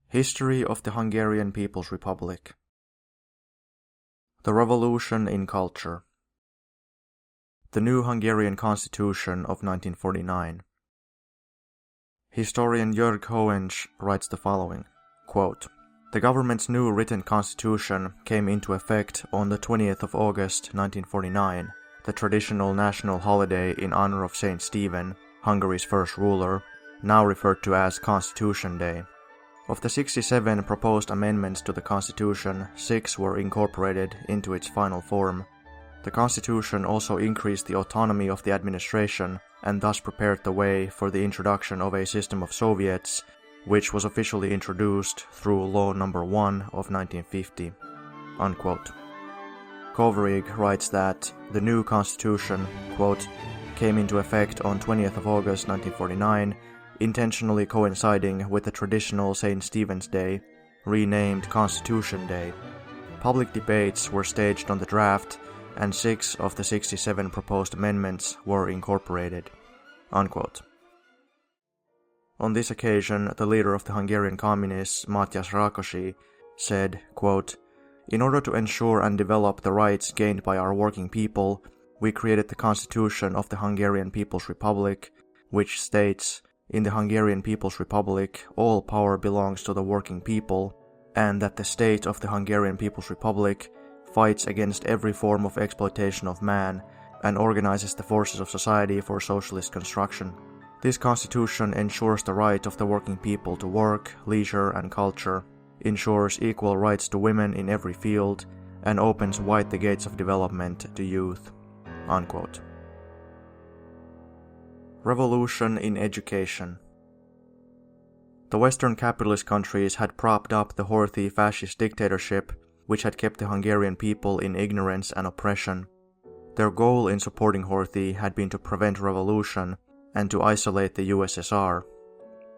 History of the Hungarian People's Republic. The Revolution in Culture. The new Hungarian Constitution of 1949. Historian Jörg Hoensch writes the following, quote, "The government's new written constitution came into effect on the 20th of August 1949, the traditional national holiday in honor of Saint Stephen, Hungary's first ruler, now referred to as Constitution Day. Of the 67 proposed amendments to the Constitution, 6 were incorporated into its final form. The Constitution also increased the autonomy of the administration and thus prepared the way for the introduction of a system of Soviets, which was officially introduced through Law No. 1 of 1950. Unquote. Kovrig writes that the new Constitution, quote, came into effect on 20th of August 1949, intentionally coinciding with the traditional St. Stephen's Day, renamed Constitution Day. Public debates were staged on the draft, and 6 of the 67 proposed amendments were incorporated." Unquote. On this occasion, the leader of the Hungarian Communists, Rakosi, said, quote, "In order to ensure and develop the rights gained by our working people, we created the Constitution of the Hungarian People's Republic, which states, 'In the Hungarian People's Republic, all power belongs to the working people,' and that the state of the Hungarian People's Republic fights against every form of exploitation of man and organizes the forces of society for socialist construction. This constitution ensures the right of the working people to work, leisure, and culture, ensures equal rights to women in every field, and opens wide the gates of development to youth." Unquote. Revolution in Education. The Western capitalist countries had propped up the Horthy fascist dictatorship, which had kept the Hungarian people in ignorance and oppression. Their goal in supporting Horthy had been to prevent revolution and to isolate the USSR.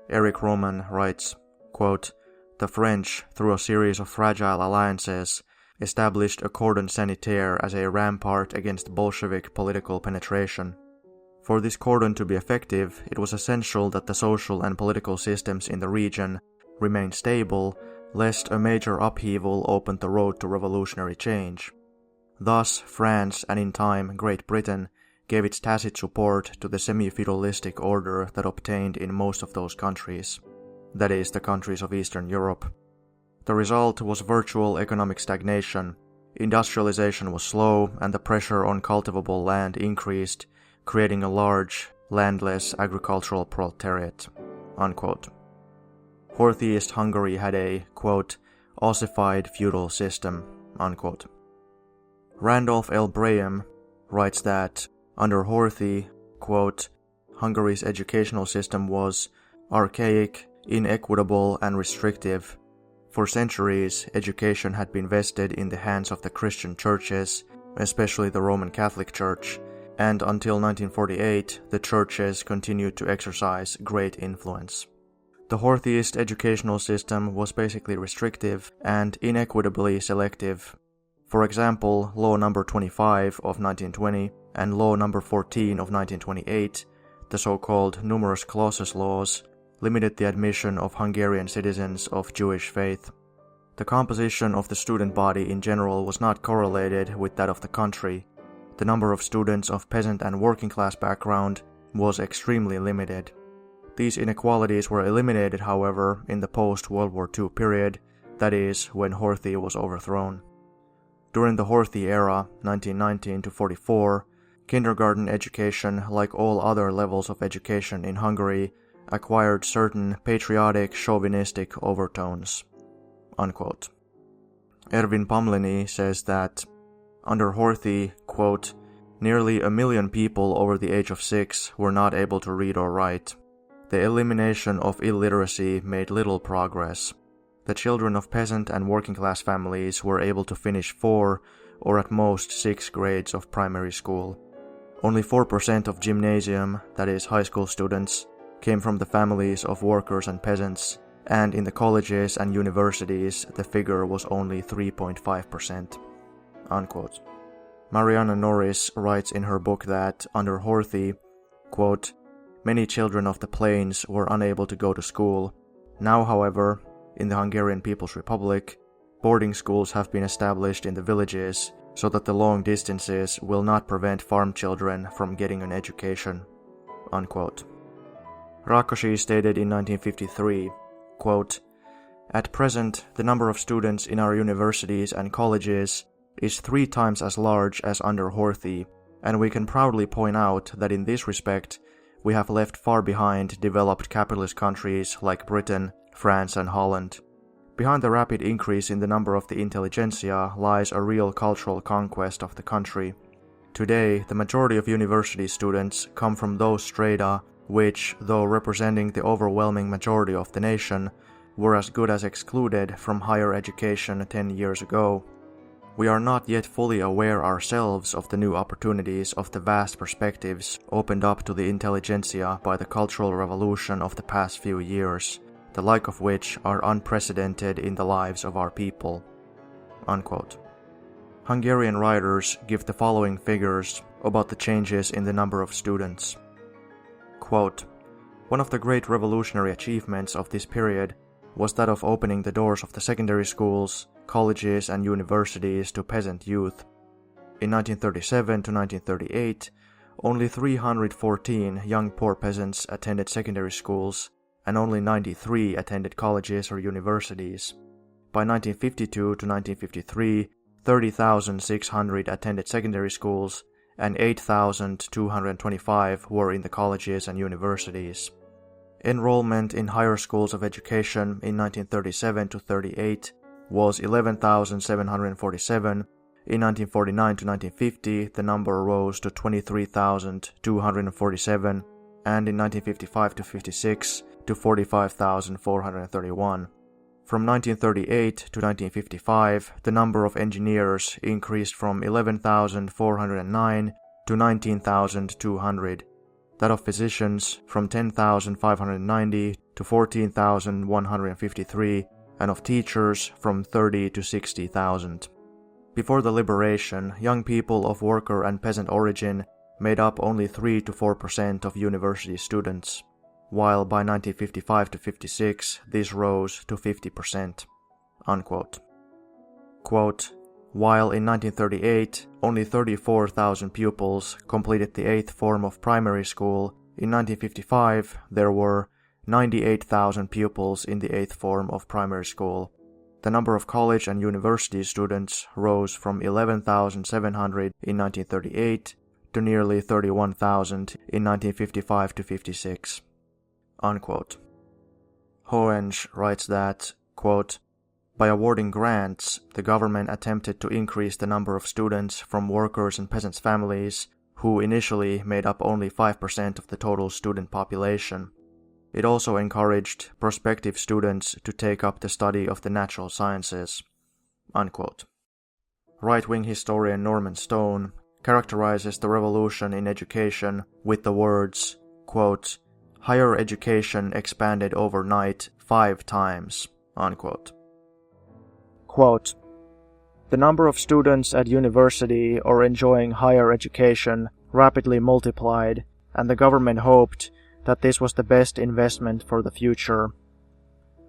Eric Roman writes, quote, "The French, through a series of fragile alliances, established a cordon sanitaire as a rampart against Bolshevik political penetration. For this cordon to be effective, it was essential that the social and political systems in the region remain stable, lest a major upheaval opened the road to revolutionary change. Thus, France, and in time Great Britain, gave its tacit support to the semi-feudalistic order that obtained in most of those countries, that is, the countries of Eastern Europe. The result was virtual economic stagnation, industrialization was slow, and the pressure on cultivable land increased, creating a large, landless agricultural proletariat." Unquote. Horthyist Hungary had a, quote, "ossified feudal system." Unquote. Randolph L. Braham writes that, under Horthy, quote, "Hungary's educational system was archaic, inequitable, and restrictive. For centuries, education had been vested in the hands of the Christian churches, especially the Roman Catholic Church, and until 1948, the churches continued to exercise great influence. The Horthyist educational system was basically restrictive and inequitably selective. For example, Law No. 25 of 1920 and Law No. 14 of 1928, the so-called numerus clausus laws, limited the admission of Hungarian citizens of Jewish faith. The composition of the student body in general was not correlated with that of the country. The number of students of peasant and working class background was extremely limited. These inequalities were eliminated, however, in the post-World War II period, that is, when Horthy was overthrown. During the Horthy era, 1919 to 44, kindergarten education, like all other levels of education in Hungary, acquired certain patriotic, chauvinistic overtones." Unquote. Ervin Pamlényi says that, under Horthy, quote, "nearly 1 million people over the age of 6 were not able to read or write. The elimination of illiteracy made little progress. The children of peasant and working class families were able to finish 4 or at most 6 grades of primary school. Only 4% of gymnasium, that is high school students, came from the families of workers and peasants, and in the colleges and universities the figure was only 3.5%. Unquote. Marianna Norris writes in her book that, under Horthy, quote, "Many children of the plains were unable to go to school. Now, however, in the Hungarian People's Republic, boarding schools have been established in the villages so that the long distances will not prevent farm children from getting an education." Unquote. Rakosi stated in 1953, quote, "At present, the number of students in our universities and colleges is 3 times as large as under Horthy, and we can proudly point out that in this respect, we have left far behind developed capitalist countries like Britain, France, and Holland. Behind the rapid increase in the number of the intelligentsia lies a real cultural conquest of the country. Today, the majority of university students come from those strata which, though representing the overwhelming majority of the nation, were as good as excluded from higher education 10 years ago. We are not yet fully aware ourselves of the new opportunities of the vast perspectives opened up to the intelligentsia by the cultural revolution of the past few years, the like of which are unprecedented in the lives of our people." Unquote. Hungarian writers give the following figures about the changes in the number of students. Quote, "One of the great revolutionary achievements of this period was that of opening the doors of the secondary schools, colleges, and universities to peasant youth. In 1937 to 1938, only 314 young poor peasants attended secondary schools, and only 93 attended colleges or universities. By 1952 to 1953, 30,600 attended secondary schools, and 8,225 were in the colleges and universities. Enrollment in higher schools of education in 1937 to 38 was 11,747. In 1949 to 1950, the number rose to 23,247, and in 1955 to 56 to 45,431. From 1938 to 1955, the number of engineers increased from 11,409 to 19,200, that of physicians from 10,590 to 14,153, and of teachers from 30 to 60,000. Before the liberation, young people of worker and peasant origin made up only 3 to 4% of university students, while by 1955 to 56 this rose to 50%. Unquote. Quote, "While in 1938 only 34,000 pupils completed the 8th form of primary school, in 1955 there were 98,000 pupils in the 8th form of primary school. The number of college and university students rose from 11,700 in 1938 to nearly 31,000 in 1955 to 56. Unquote. Hoensch writes that, quote, "By awarding grants, the government attempted to increase the number of students from workers and peasants' families, who initially made up only 5% of the total student population. It also encouraged prospective students to take up the study of the natural sciences." Unquote. Right-wing historian Norman Stone characterizes the revolution in education with the words, quote, "Higher education expanded overnight 5 times." Unquote. Quote, "The number of students at university or enjoying higher education rapidly multiplied, and the government hoped that this was the best investment for the future.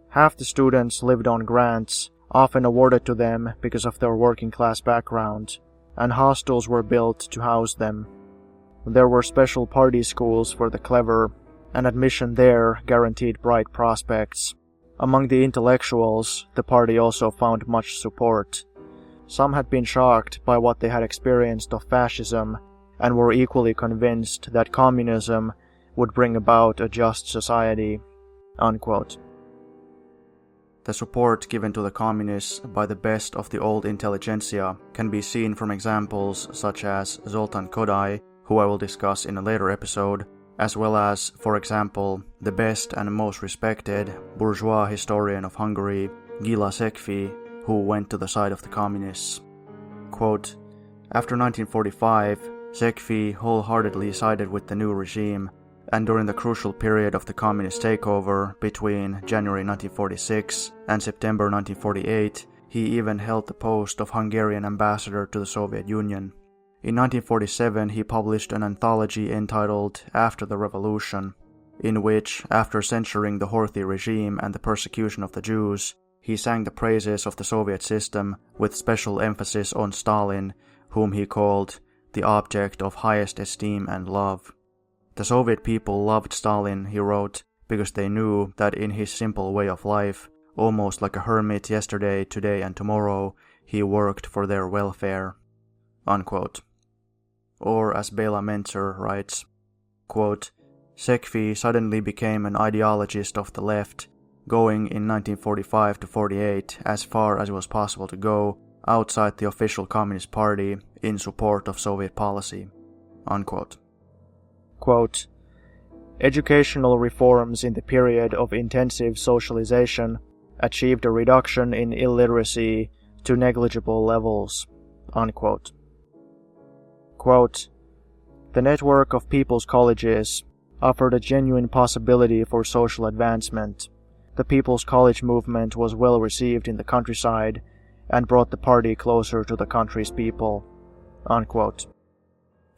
Half the students lived on grants, often awarded to them because of their working-class background, and hostels were built to house them. There were special party schools for the clever, and admission there guaranteed bright prospects. Among the intellectuals, the party also found much support. Some had been shocked by what they had experienced of fascism, and were equally convinced that communism would bring about a just society." Unquote. The support given to the communists by the best of the old intelligentsia can be seen from examples such as Zoltán Kodály, who I will discuss in a later episode, as well as, for example, the best and most respected bourgeois historian of Hungary, Gyula Szekfi, who went to the side of the communists. Quote, "After 1945, Szekfi wholeheartedly sided with the new regime, and during the crucial period of the communist takeover between January 1946 and September 1948, he even held the post of Hungarian ambassador to the Soviet Union. In 1947 he published an anthology entitled After the Revolution. in which, after censuring the Horthy regime and the persecution of the Jews, he sang the praises of the Soviet system with special emphasis on Stalin, whom he called the object of highest esteem and love. The Soviet people loved Stalin, he wrote, because they knew that in his simple way of life, almost like a hermit yesterday, today, and tomorrow, he worked for their welfare. Unquote. Or as Bela Mentzer writes, quote, Sekfi suddenly became an ideologist of the left, going in 1945 to 48 as far as it was possible to go outside the official Communist Party in support of Soviet policy. Unquote. Quote, educational reforms in the period of intensive socialization achieved a reduction in illiteracy to negligible levels. Unquote. Quote, the network of people's colleges offered a genuine possibility for social advancement. The People's College movement was well received in the countryside and brought the party closer to the country's people. Unquote.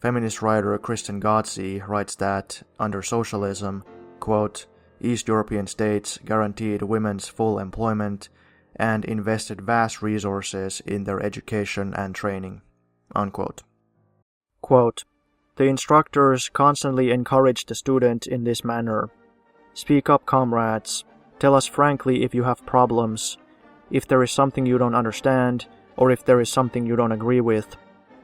Feminist writer Kristen Ghodsee writes that, under socialism, quote, East European states guaranteed women's full employment and invested vast resources in their education and training. Unquote. Quote, the instructors constantly encouraged the student in this manner. Speak up, comrades. Tell us frankly if you have problems, if there is something you don't understand, or if there is something you don't agree with.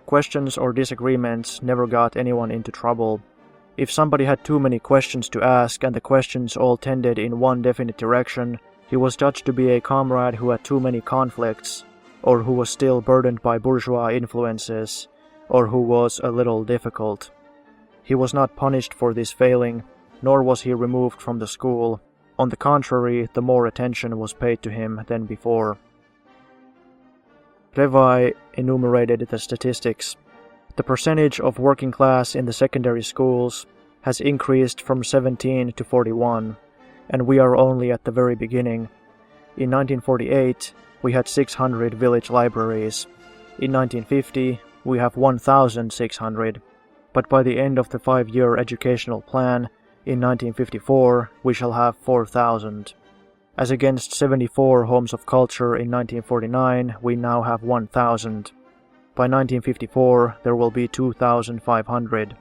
Questions or disagreements never got anyone into trouble. If somebody had too many questions to ask and the questions all tended in one definite direction, he was judged to be a comrade who had too many conflicts, or who was still burdened by bourgeois influences, or who was a little difficult. He was not punished for this failing, nor was he removed from the school. On the contrary, the more attention was paid to him than before. Levi enumerated the statistics. The percentage of working class in the secondary schools has increased from 17 to 41, and we are only at the very beginning. In 1948, we had 600 village libraries. In 1950, we have 1,600, but by the end of the 5-year educational plan, in 1954, we shall have 4,000. As against 74 homes of culture in 1949, we now have 1,000. By 1954, there will be 2,500.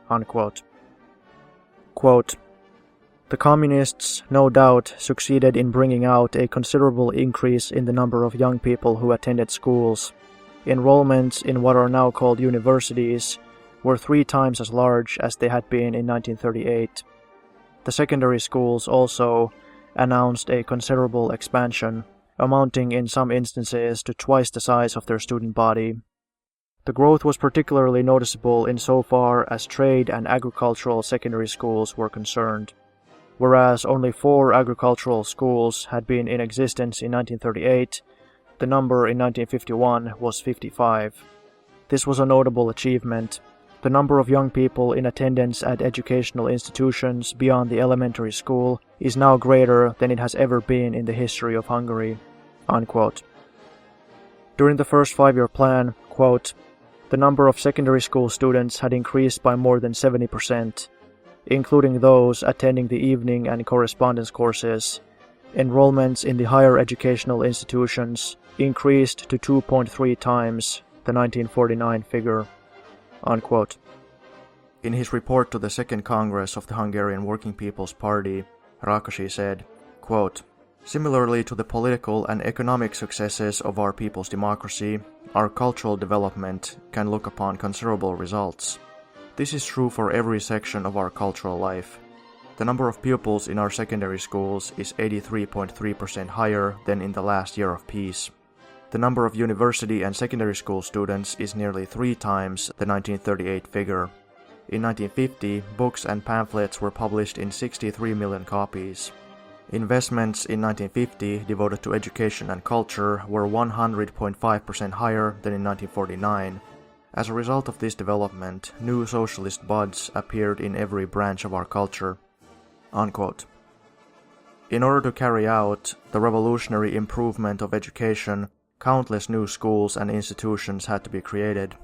Unquote. Quote, the communists, no doubt, succeeded in bringing out a considerable increase in the number of young people who attended schools. Enrollments in what are now called universities were 3 times as large as they had been in 1938. The secondary schools also announced a considerable expansion, amounting in some instances to twice the size of their student body. The growth was particularly noticeable insofar as trade and agricultural secondary schools were concerned. Whereas only 4 agricultural schools had been in existence in 1938, the number in 1951 was 55. This was a notable achievement. The number of young people in attendance at educational institutions beyond the elementary school is now greater than it has ever been in the history of Hungary. Unquote. During the first 5-year plan, quote, the number of secondary school students had increased by more than 70%, including those attending the evening and correspondence courses. Enrollments in the higher educational institutions increased to 2.3 times the 1949 figure. Unquote. In his report to the Second Congress of the Hungarian Working People's Party, Rakosi said, quote, similarly to the political and economic successes of our people's democracy, our cultural development can look upon considerable results. This is true for every section of our cultural life. The number of pupils in our secondary schools is 83.3% higher than in the last year of peace. The number of university and secondary school students is nearly 3 times the 1938 figure. In 1950, books and pamphlets were published in 63 million copies. Investments in 1950 devoted to education and culture were 100.5% higher than in 1949. As a result of this development, new socialist buds appeared in every branch of our culture. Unquote. In order to carry out the revolutionary improvement of education, countless new schools and institutions had to be created.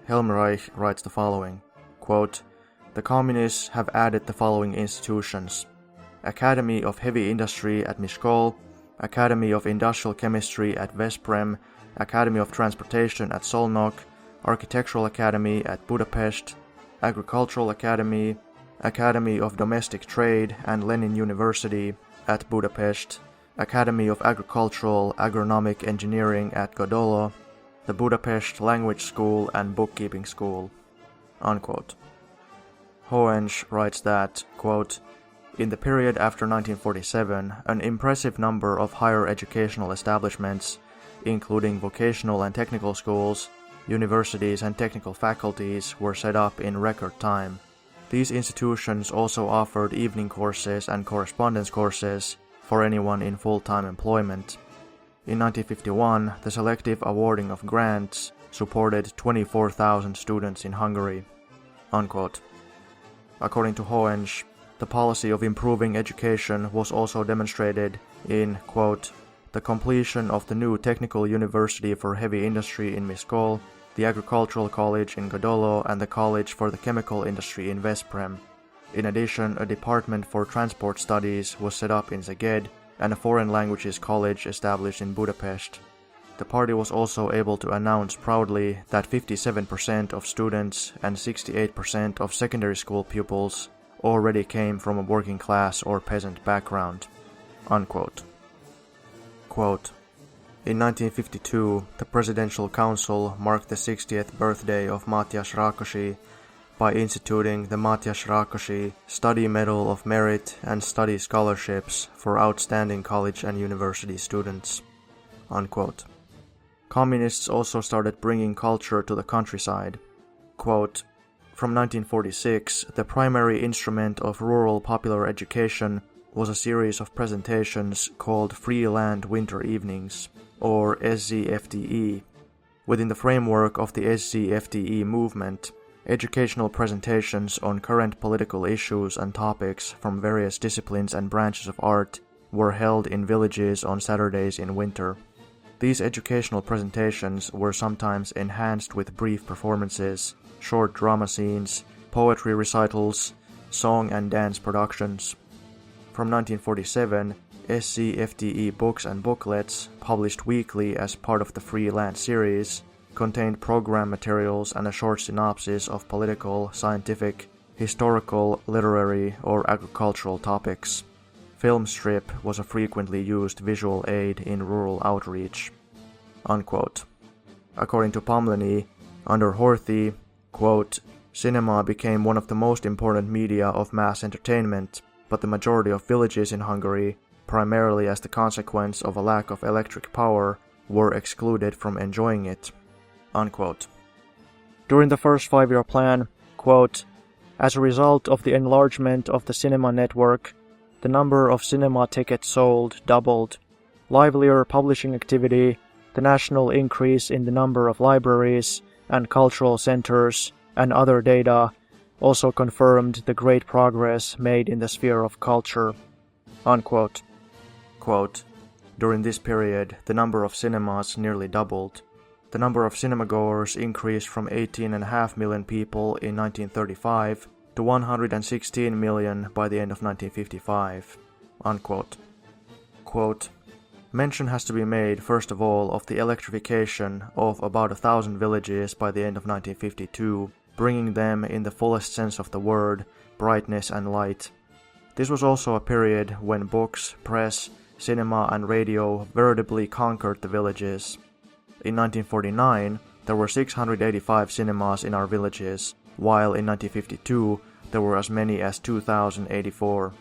Helmreich writes the following, quote, The Communists have added the following institutions: Academy of Heavy Industry at Miskolc, Academy of Industrial Chemistry at Veszprém, Academy of Transportation at Szolnok, Architectural Academy at Budapest, Agricultural Academy, Academy of Domestic Trade and Lenin University at Budapest, Academy of Agricultural Agronomic Engineering at Godolo, the Budapest Language School and Bookkeeping School." Unquote. Hoensch writes that, quote, "In the period after 1947, an impressive number of higher educational establishments, including vocational and technical schools, universities and technical faculties, were set up in record time. These institutions also offered evening courses and correspondence courses for anyone in full-time employment. In 1951, the selective awarding of grants supported 24,000 students in Hungary." Unquote. According to Hoensch, the policy of improving education was also demonstrated in, quote, "the completion of the new Technical University for Heavy Industry in Miskolc, the Agricultural College in Godolo, and the College for the Chemical Industry in Veszprém. In addition, a department for transport studies was set up in Szeged, and a foreign languages college established in Budapest. The party was also able to announce proudly that 57% of students and 68% of secondary school pupils already came from a working class or peasant background." Unquote. Quote, "In 1952, the Presidential Council marked the 60th birthday of Mátyás Rakosi by instituting the Mátyás Rakosi Study Medal of Merit and Study Scholarships for outstanding college and university students." Unquote. Communists also started bringing culture to the countryside. Quote, "From 1946, the primary instrument of rural popular education was a series of presentations called Free Land Winter Evenings, or SZFDE. Within the framework of the SZFDE movement, educational presentations on current political issues and topics from various disciplines and branches of art were held in villages on Saturdays in winter. These educational presentations were sometimes enhanced with brief performances, short drama scenes, poetry recitals, song and dance productions. From 1947, SZFDE books and booklets, published weekly as part of the Free Land series, contained program materials and a short synopsis of political, scientific, historical, literary, or agricultural topics. Film strip was a frequently used visual aid in rural outreach." Unquote. According to Pamlényi, under Horthy, quote, "Cinema became one of the most important media of mass entertainment, but the majority of villages in Hungary, primarily as the consequence of a lack of electric power, were excluded from enjoying it." Unquote. During the first five-year plan, quote, "As a result of the enlargement of the cinema network, the number of cinema tickets sold doubled. Livelier publishing activity, the national increase in the number of libraries and cultural centers, and other data also confirmed the great progress made in the sphere of culture." Unquote. Quote, "During this period, the number of cinemas nearly doubled. The number of cinema-goers increased from 18.5 million people in 1935 to 116 million by the end of 1955. Unquote. Quote, "Mention has to be made, first of all, of the electrification of about 1,000 villages by the end of 1952, bringing them, in the fullest sense of the word, brightness and light. This was also a period when books, press, cinema, and radio veritably conquered the villages. In 1949, there were 685 cinemas in our villages, while in 1952 there were as many as 2,084.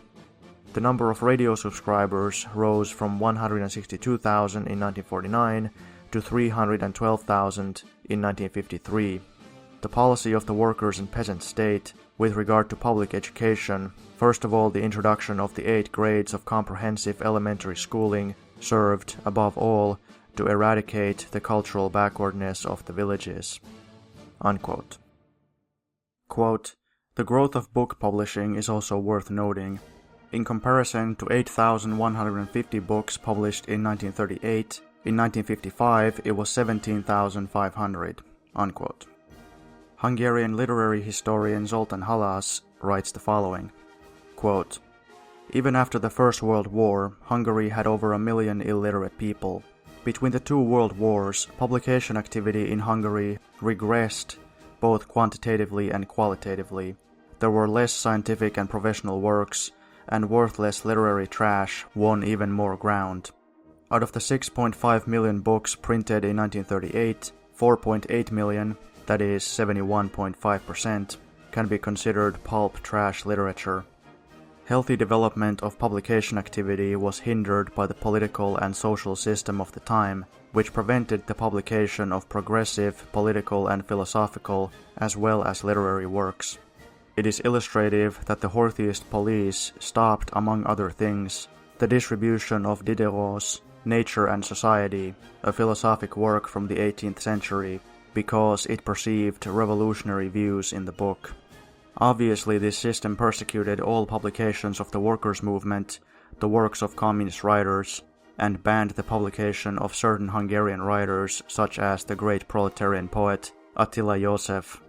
The number of radio subscribers rose from 162,000 in 1949 to 312,000 in 1953. The policy of the workers' and peasant state with regard to public education, first of all the introduction of the 8 grades of comprehensive elementary schooling, served, above all, to eradicate the cultural backwardness of the villages." Unquote. Quote, "The growth of book publishing is also worth noting. In comparison to 8,150 books published in 1938, in 1955 it was 17,500. Unquote. Hungarian literary historian Zoltán Halas writes the following, quote, "Even after the First World War, Hungary had over 1 million illiterate people. Between the two world wars, publication activity in Hungary regressed both quantitatively and qualitatively. There were less scientific and professional works, and worthless literary trash won even more ground. Out of the 6.5 million books printed in 1938, 4.8 million, that is 71.5%, can be considered pulp trash literature. Healthy development of publication activity was hindered by the political and social system of the time, which prevented the publication of progressive, political and philosophical, as well as literary works. It is illustrative that the Horthyist police stopped, among other things, the distribution of Diderot's Nature and Society, a philosophic work from the 18th century, because it perceived revolutionary views in the book. Obviously, this system persecuted all publications of the workers' movement, the works of communist writers, and banned the publication of certain Hungarian writers such as the great proletarian poet Attila József.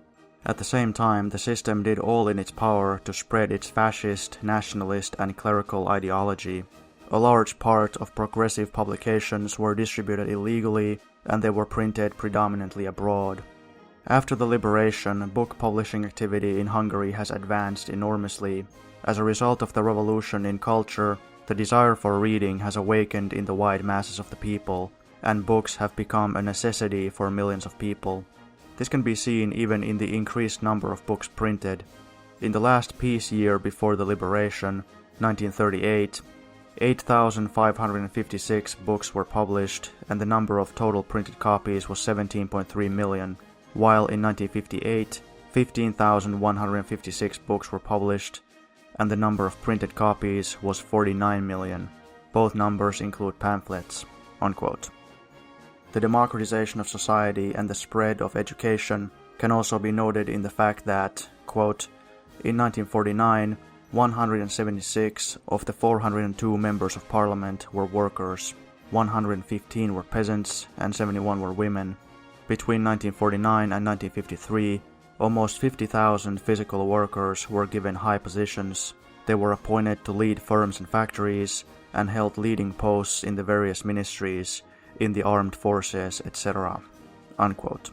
At the same time, the system did all in its power to spread its fascist, nationalist, and clerical ideology. A large part of progressive publications were distributed illegally, and they were printed predominantly abroad. After the liberation, book publishing activity in Hungary has advanced enormously. As a result of the revolution in culture, the desire for reading has awakened in the wide masses of the people, and books have become a necessity for millions of people. This can be seen even in the increased number of books printed. In the last peace year before the liberation, 1938, 8,556 books were published, and the number of total printed copies was 17.3 million. While in 1958, 15,156 books were published, and the number of printed copies was 49 million. Both numbers include pamphlets." Unquote. The democratization of society and the spread of education can also be noted in the fact that, quote, "In 1949, 176 of the 402 members of parliament were workers, 115 were peasants, and 71 were women. Between 1949 and 1953, almost 50,000 physical workers were given high positions. They were appointed to lead firms and factories, and held leading posts in the various ministries, in the armed forces, etc." Unquote.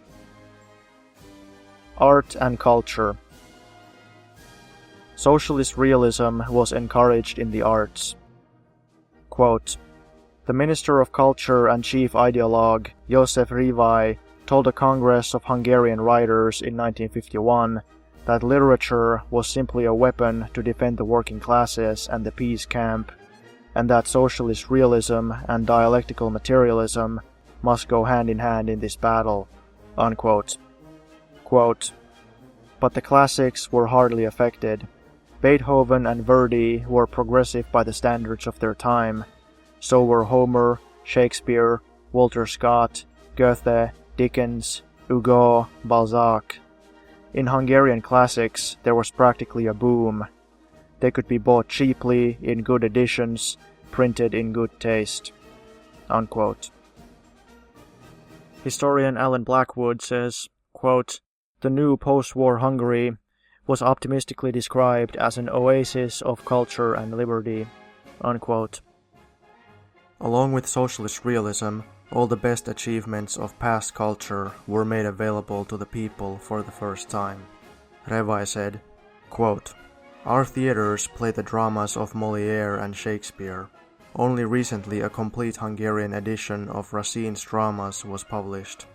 Art and culture. Socialist realism was encouraged in the arts. Quote, "The Minister of Culture and chief ideologue, József Révai, told a Congress of Hungarian writers in 1951 that literature was simply a weapon to defend the working classes and the peace camp, and that socialist realism and dialectical materialism must go hand in hand in this battle." Unquote. Quote, "But the classics were hardly affected. Beethoven and Verdi were progressive by the standards of their time. So were Homer, Shakespeare, Walter Scott, Goethe, Dickens, Hugo, Balzac. In Hungarian classics, there was practically a boom. They could be bought cheaply in good editions, printed in good taste." Unquote. Historian Alan Blackwood says, quote, "The new post-war Hungary was optimistically described as an oasis of culture and liberty." Unquote. Along with socialist realism, all the best achievements of past culture were made available to the people for the first time. Révai said, quote, "Our theaters play the dramas of Molière and Shakespeare. Only recently a complete Hungarian edition of Racine's dramas was published.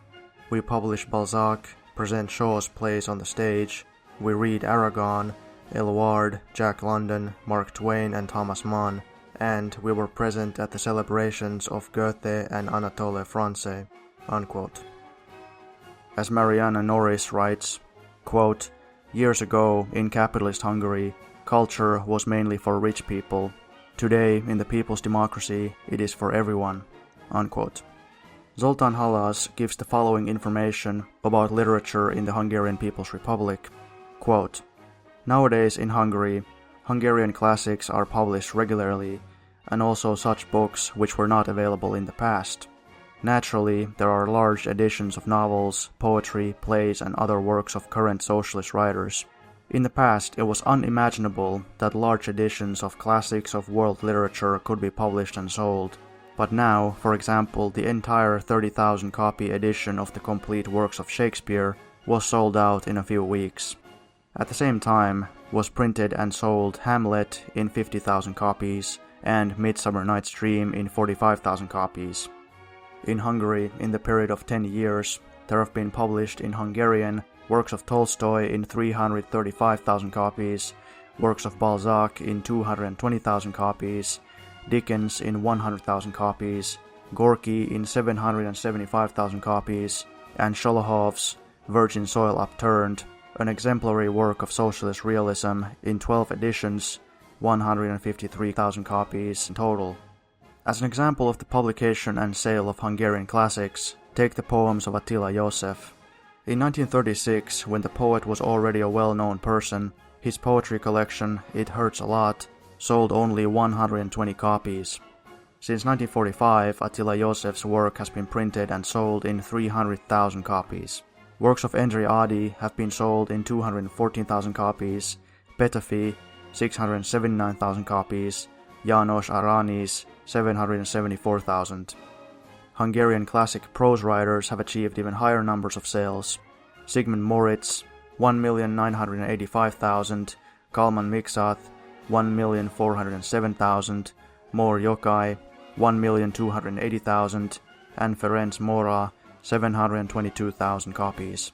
We publish Balzac, present Shaw's plays on the stage, we read Aragon, Éluard, Jack London, Mark Twain and Thomas Mann, and we were present at the celebrations of Goethe and Anatole France." Unquote. As Marianna Norris writes, quote, "Years ago, in capitalist Hungary, culture was mainly for rich people. Today, in the people's democracy, it is for everyone." Unquote. Zoltán Halas gives the following information about literature in the Hungarian People's Republic. Quote, "Nowadays in Hungary, Hungarian classics are published regularly, and also such books which were not available in the past. Naturally, there are large editions of novels, poetry, plays, and other works of current socialist writers. In the past, it was unimaginable that large editions of classics of world literature could be published and sold. But now, for example, the entire 30,000 copy edition of the complete works of Shakespeare was sold out in a few weeks. At the same time, was printed and sold Hamlet in 50,000 copies and Midsummer Night's Dream in 45,000 copies. In Hungary, in the period of 10 years, there have been published in Hungarian works of Tolstoy in 335,000 copies, works of Balzac in 220,000 copies, Dickens in 100,000 copies, Gorky in 775,000 copies, and Sholohov's Virgin Soil Upturned, an exemplary work of socialist realism, in 12 editions, 153,000 copies in total. As an example of the publication and sale of Hungarian classics, take the poems of Attila József. In 1936, when the poet was already a well-known person, his poetry collection, It Hurts a Lot, sold only 120 copies. Since 1945, Attila József's work has been printed and sold in 300,000 copies. Works of Endre Ady have been sold in 214,000 copies, Petofi 679,000 copies, János Aranyis 774,000. Hungarian classic prose writers have achieved even higher numbers of sales. Zsigmond Moritz, 1,985,000, Kalman Miksath, 1,407,000, Mór Jokai, 1,280,000, and Ferenc Mora, 722,000 copies.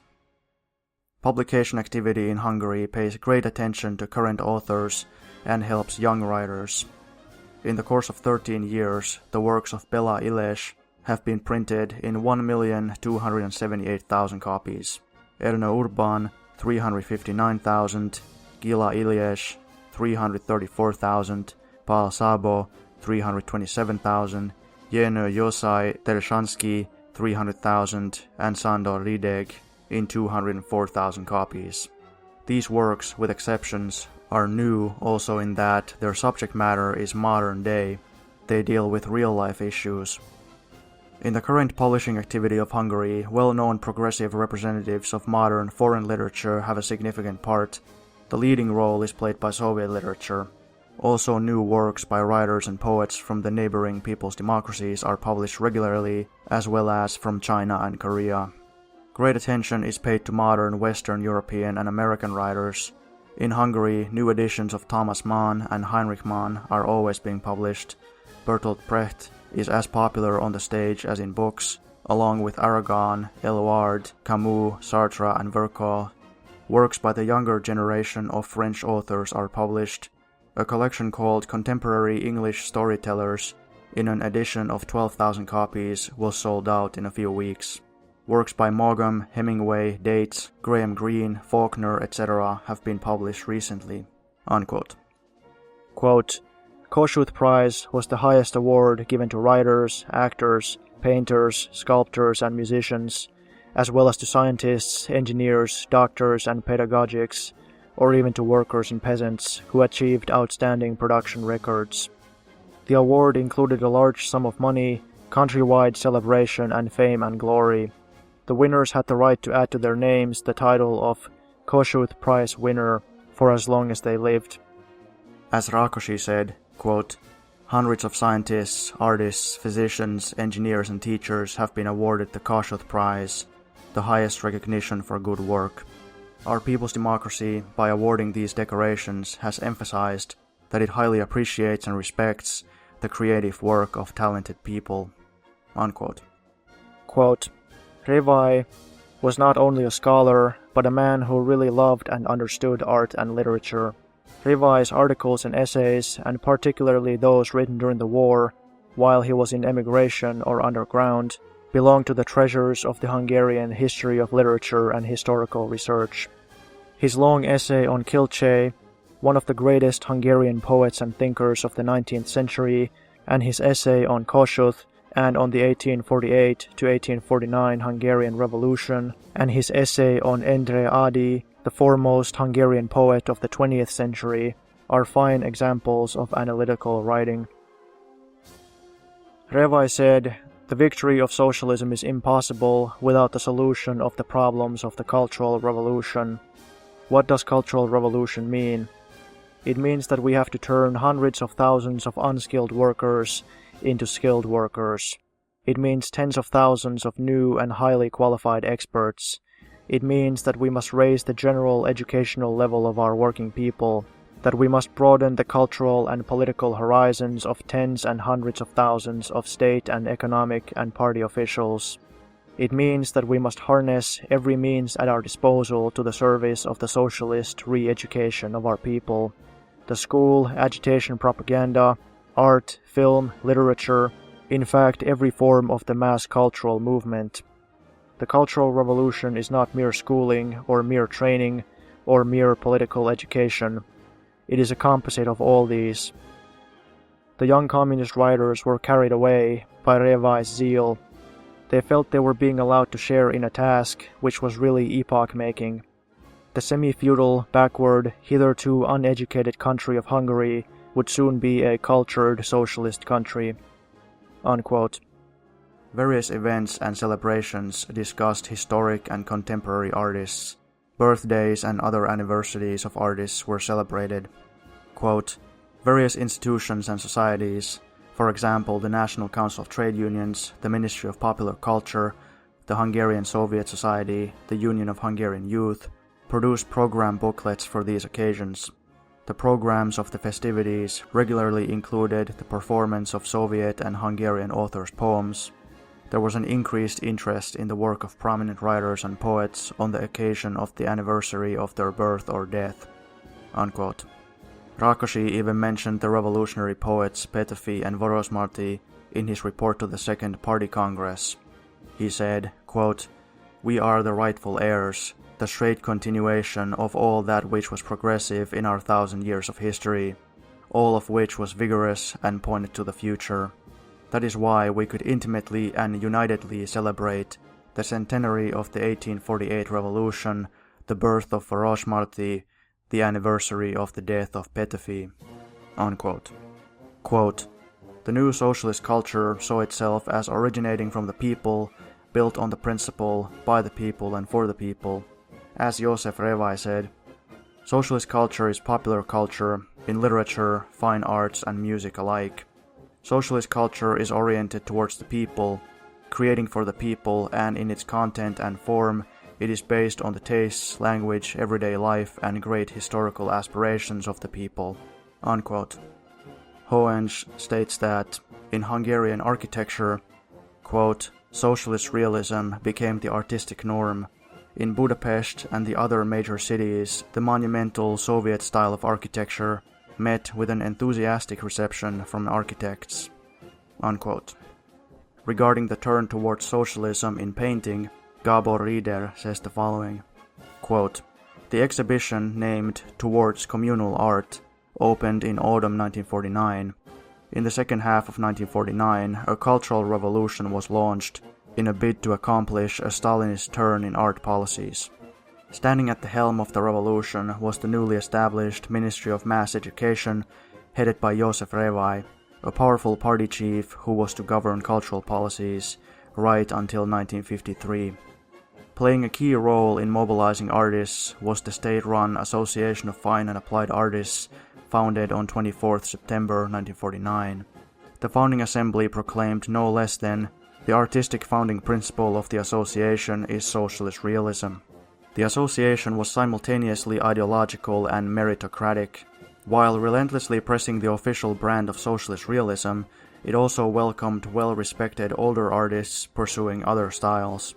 Publication activity in Hungary pays great attention to current authors and helps young writers. In the course of 13 years, the works of Bela Illes have been printed in 1,278,000 copies. Erno Urban, 359,000, Gila Illes, 334,000, Pál Szabo, 327,000, Jenő Josai Tereshansky, 300,000, and Sándor Rideg in 204,000 copies. These works, with exceptions, are new also in that their subject matter is modern day. They deal with real-life issues. In the current publishing activity of Hungary, well-known progressive representatives of modern foreign literature have a significant part. The leading role is played by Soviet literature. Also, new works by writers and poets from the neighboring people's democracies are published regularly, as well as from China and Korea. Great attention is paid to modern Western European and American writers. In Hungary, new editions of Thomas Mann and Heinrich Mann are always being published. Bertolt Brecht is as popular on the stage as in books, along with Aragon, Éluard, Camus, Sartre, and Vercors. Works by the younger generation of French authors are published. A collection called Contemporary English Storytellers, in an edition of 12,000 copies, was sold out in a few weeks. Works by Maugham, Hemingway, Dates, Graham Greene, Faulkner, etc. have been published recently." Unquote. Quote, "Kossuth Prize was the highest award given to writers, actors, painters, sculptors, and musicians, as well as to scientists, engineers, doctors, and pedagogics, or even to workers and peasants who achieved outstanding production records. The award included a large sum of money, countrywide celebration, and fame and glory. The winners had the right to add to their names the title of Kossuth Prize winner for as long as they lived." As Rakosi said, quote, "Hundreds of scientists, artists, physicians, engineers, and teachers have been awarded the Kossuth Prize, the highest recognition for good work. Our people's democracy, by awarding these decorations, has emphasized that it highly appreciates and respects the creative work of talented people." Unquote. Quote, "Revai was not only a scholar, but a man who really loved and understood art and literature. Revai's articles and essays, and particularly those written during the war, while he was in emigration or underground, belong to the treasures of the Hungarian history of literature and historical research. His long essay on Kilcsé, one of the greatest Hungarian poets and thinkers of the 19th century, and his essay on Kossuth and on the 1848 to 1849 Hungarian Revolution, and his essay on Endre Ady, the foremost Hungarian poet of the 20th century, are fine examples of analytical writing." Revai said, The victory of socialism is impossible without the solution of the problems of the Cultural Revolution. What does Cultural Revolution mean? It means that we have to turn hundreds of thousands of unskilled workers into skilled workers. It means tens of thousands of new and highly qualified experts. It means that we must raise the general educational level of our working people, that we must broaden the cultural and political horizons of tens and hundreds of thousands of state and economic and party officials. It means that we must harness every means at our disposal to the service of the socialist re-education of our people. The school, agitation propaganda, art, film, literature, in fact every form of the mass cultural movement. The Cultural Revolution is not mere schooling or mere training or mere political education. It is a composite of all these. The young communist writers were carried away by Revai's zeal. They felt they were being allowed to share in a task which was really epoch-making. The semi-feudal, backward, hitherto uneducated country of Hungary would soon be a cultured socialist country." Unquote. Various events and celebrations discussed historic and contemporary artists. Birthdays and other anniversaries of artists were celebrated. Quote, "Various institutions and societies, for example the National Council of Trade Unions, the Ministry of Popular Culture, the Hungarian Soviet Society, the Union of Hungarian Youth, produced program booklets for these occasions. The programs of the festivities regularly included the performance of Soviet and Hungarian authors' poems. There was an increased interest in the work of prominent writers and poets on the occasion of the anniversary of their birth or death." Unquote. Rakosi even mentioned the revolutionary poets Petöfi and Vorosmarty in his report to the Second Party Congress. He said, quote, "We are the rightful heirs, the straight continuation of all that which was progressive in our 1,000 years of history, all of which was vigorous and pointed to the future. That is why we could intimately and unitedly celebrate the centenary of the 1848 revolution, the birth of Vorosmarty, the anniversary of the death of Petöfi." Unquote. Quote, "The new socialist culture saw itself as originating from the people, built on the principle, by the people and for the people. As Josef Revai said, socialist culture is popular culture in literature, fine arts and music alike. Socialist culture is oriented towards the people, creating for the people, and in its content and form, it is based on the tastes, language, everyday life, and great historical aspirations of the people." Unquote. Hoensch states that, in Hungarian architecture, quote, "Socialist realism became the artistic norm. In Budapest and the other major cities, the monumental Soviet style of architecture met with an enthusiastic reception from architects." Unquote. Regarding the turn towards socialism in painting, Gábor Rieder says the following, quote, "The exhibition named Towards Communal Art opened in autumn 1949. In the second half of 1949, a cultural revolution was launched in a bid to accomplish a Stalinist turn in art policies. Standing at the helm of the revolution was the newly established Ministry of Mass Education, headed by Josef Revai, a powerful party chief who was to govern cultural policies right until 1953. Playing a key role in mobilizing artists was the state-run Association of Fine and Applied Artists, founded on 24 September 1949. The founding assembly proclaimed no less than, "The artistic founding principle of the association is socialist realism." The association was simultaneously ideological and meritocratic. While relentlessly pressing the official brand of socialist realism, it also welcomed well-respected older artists pursuing other styles.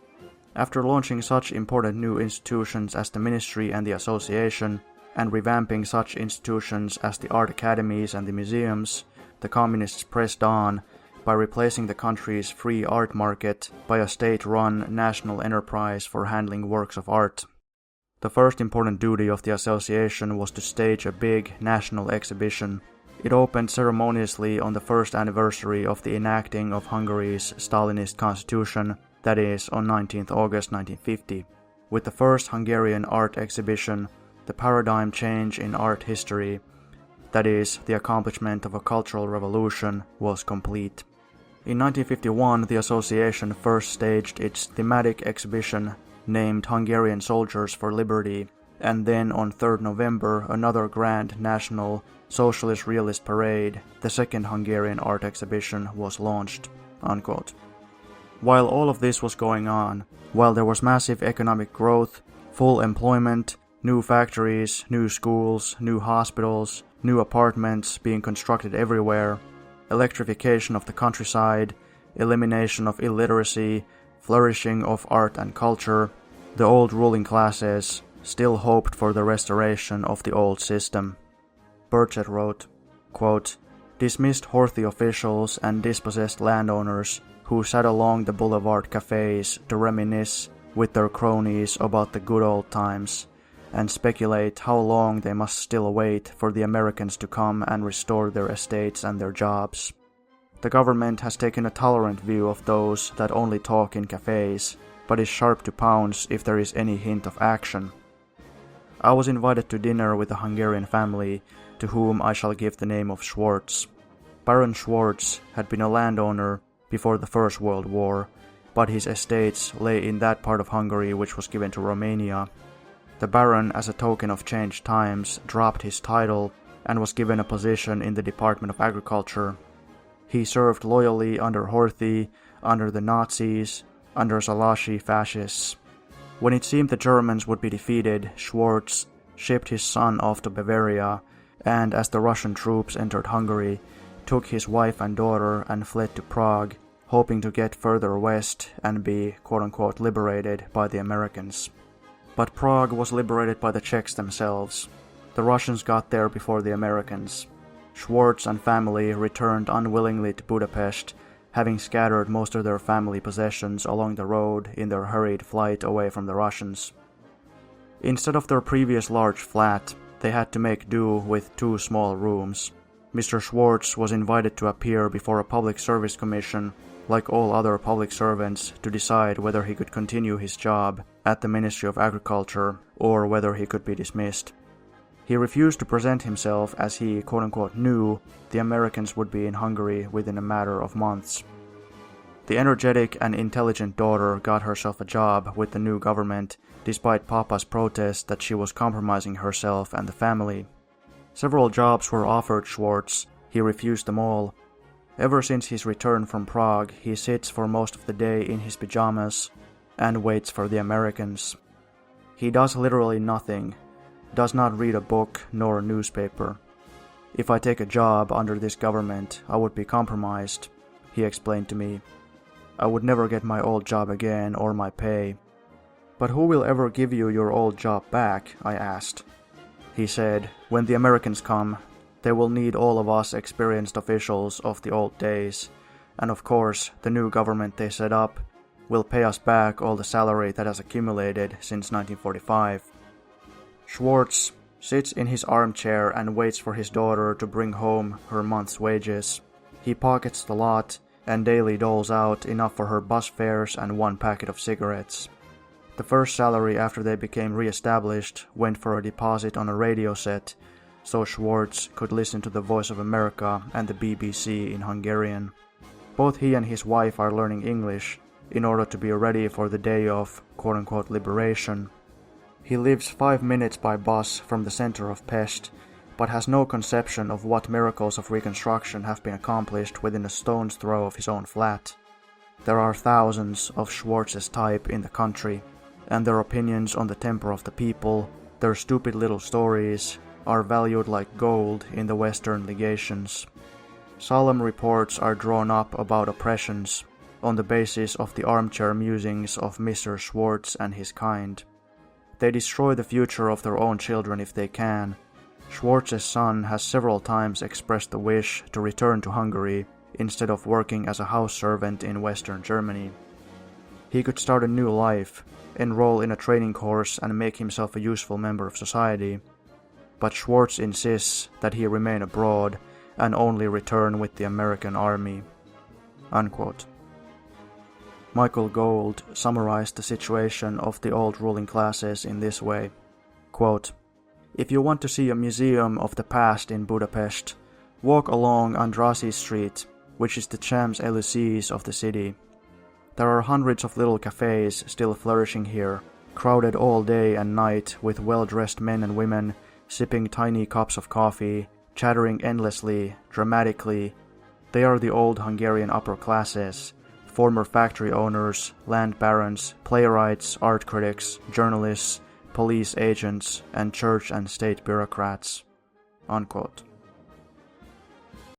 After launching such important new institutions as the Ministry and the Association, and revamping such institutions as the art academies and the museums, the Communists pressed on by replacing the country's free art market by a state-run national enterprise for handling works of art. The first important duty of the association was to stage a big national exhibition. It opened ceremoniously on the first anniversary of the enacting of Hungary's Stalinist constitution, that is, on 19th August 1950. With the first Hungarian art exhibition, the paradigm change in art history, that is, the accomplishment of a cultural revolution, was complete. In 1951, the association first staged its thematic exhibition named Hungarian Soldiers for Liberty, and then on 3rd November another grand national socialist realist parade, the second Hungarian art exhibition, was launched." Unquote. While all of this was going on, while there was massive economic growth, full employment, new factories, new schools, new hospitals, new apartments being constructed everywhere, electrification of the countryside, elimination of illiteracy, flourishing of art and culture, the old ruling classes still hoped for the restoration of the old system. Burchett wrote, quote, "Dismissed Horthy officials and dispossessed landowners who sat along the boulevard cafes to reminisce with their cronies about the good old times and speculate how long they must still wait for the Americans to come and restore their estates and their jobs. The government has taken a tolerant view of those that only talk in cafes, but is sharp to pounce if there is any hint of action. I was invited to dinner with a Hungarian family to whom I shall give the name of Schwartz. Baron Schwartz had been a landowner before the First World War, but his estates lay in that part of Hungary which was given to Romania. The Baron, as a token of changed times, dropped his title and was given a position in the Department of Agriculture. He served loyally under Horthy, under the Nazis, under Szalasi fascists. When it seemed the Germans would be defeated, Schwartz shipped his son off to Bavaria, and as the Russian troops entered Hungary, took his wife and daughter and fled to Prague, hoping to get further west and be quote-unquote liberated by the Americans. But Prague was liberated by the Czechs themselves. The Russians got there before the Americans. Schwartz and family returned unwillingly to Budapest, having scattered most of their family possessions along the road in their hurried flight away from the Russians. Instead of their previous large flat, they had to make do with 2 small rooms. Mr. Schwartz was invited to appear before a public service commission, like all other public servants, to decide whether he could continue his job at the Ministry of Agriculture or whether he could be dismissed. He refused to present himself as he quote-unquote knew the Americans would be in Hungary within a matter of months. The energetic and intelligent daughter got herself a job with the new government, despite Papa's protest that she was compromising herself and the family. Several jobs were offered Schwartz. He refused them all. Ever since his return from Prague, he sits for most of the day in his pajamas and waits for the Americans. He does literally nothing, does not read a book nor a newspaper. If I take a job under this government, I would be compromised, he explained to me. I would never get my old job again or my pay. But who will ever give you your old job back? I asked. He said, when the Americans come, they will need all of us experienced officials of the old days, and of course, the new government they set up will pay us back all the salary that has accumulated since 1945. Schwartz sits in his armchair and waits for his daughter to bring home her month's wages. He pockets the lot and daily doles out enough for her bus fares and 1 packet of cigarettes. The first salary after they became re-established went for a deposit on a radio set, so Schwartz could listen to the Voice of America and the BBC in Hungarian. Both he and his wife are learning English in order to be ready for the day of quote-unquote liberation. He lives 5 minutes by bus from the center of Pest, but has no conception of what miracles of reconstruction have been accomplished within a stone's throw of his own flat. There are thousands of Schwartz's type in the country, and their opinions on the temper of the people, their stupid little stories, are valued like gold in the Western legations. Solemn reports are drawn up about oppressions on the basis of the armchair musings of Mr. Schwartz and his kind. They destroy the future of their own children if they can. Schwartz's son has several times expressed the wish to return to Hungary instead of working as a house servant in Western Germany. He could start a new life, enroll in a training course and make himself a useful member of society. But Schwartz insists that he remain abroad and only return with the American army." Unquote. Michael Gold summarized the situation of the old ruling classes in this way, quote, "If you want to see a museum of the past in Budapest, walk along Andrassy Street which is the Champs-Élysées of the city. There are hundreds of little cafes still flourishing here, crowded all day and night with well-dressed men and women, sipping tiny cups of coffee, chattering endlessly, dramatically. They are the old Hungarian upper classes, former factory owners, land barons, playwrights, art critics, journalists, police agents, and church and state bureaucrats." Unquote.